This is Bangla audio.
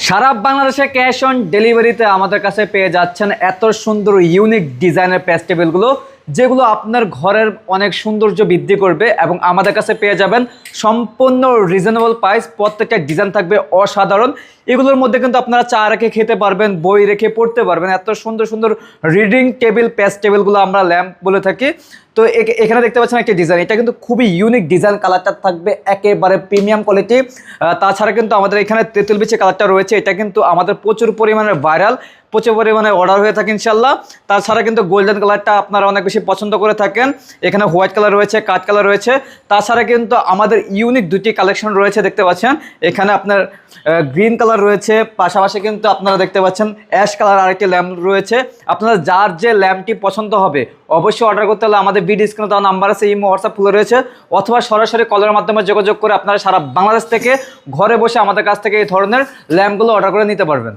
সারা বাংলাদেশে ক্যাশ অন ডেলিভারিতে আমাদের কাছে পেয়ে যাচ্ছেন এত সুন্দর ইউনিক ডিজাইনের প্যাচ টেবিলগুলো, যেগুলো আপনার ঘরের অনেক সৌন্দর্য বৃদ্ধি করবে। এবং আমাদের কাছে পেয়ে যাবেন সম্পূর্ণ রিজনেবল প্রাইস। প্রত্যেকটা ডিজাইন থাকবে অসাধারণ। এগুলোর মধ্যে কিন্তু আপনারা চা রেখে খেতে পারবেন, বই রেখে পড়তে পারবেন। এত সুন্দর সুন্দর রিডিং টেবিল প্যাচ টেবিলগুলো আমরা ল্যাম্প বলে থাকি। তো এখানে দেখতে পাচ্ছেন একটা ডিজাইন, এটা কিন্তু খুবই ইউনিক ডিজাইন। কালারটা থাকবে একেবারে প্রিমিয়াম কোয়ালিটি। তাছাড়া কিন্তু আমাদের এখানে তেঁতুল বিচি কালারটা রয়েছে, এটা কিন্তু আমাদের প্রচুর পরিমাণে ভাইরাল, প্রচুর পরিমাণে অর্ডার হয়ে থাকে ইনশাল্লাহ। তাছাড়া কিন্তু গোল্ডেন কালারটা আপনারা অনেক বেশি পছন্দ করে থাকেন। এখানে হোয়াইট কালার রয়েছে, কাঠ কালার রয়েছে। তাছাড়া কিন্তু আমাদের ইউনিক দুটি কালেকশন রয়েছে, দেখতে পাচ্ছেন। এখানে আপনার গ্রিন কালার রয়েছে, পাশাপাশি কিন্তু আপনারা দেখতে পাচ্ছেন অ্যাশ কালার আরেকটি ল্যাম্প রয়েছে। আপনারা যার যে ল্যাম্পটি পছন্দ হবে অবশ্যই অর্ডার করতে হলে আমাদের ভিডিও স্ক্রিনে দেওয়া নাম্বার আছে, ইমো হোয়াটসঅ্যাপ খুলে রয়েছে, অথবা সরাসরি কলের মাধ্যমে যোগাযোগ করে আপনারা সারা বাংলাদেশ থেকে ঘরে বসে আমাদের কাছ থেকে এই ধরনের ল্যাম্পগুলো অর্ডার করে নিতে পারবেন।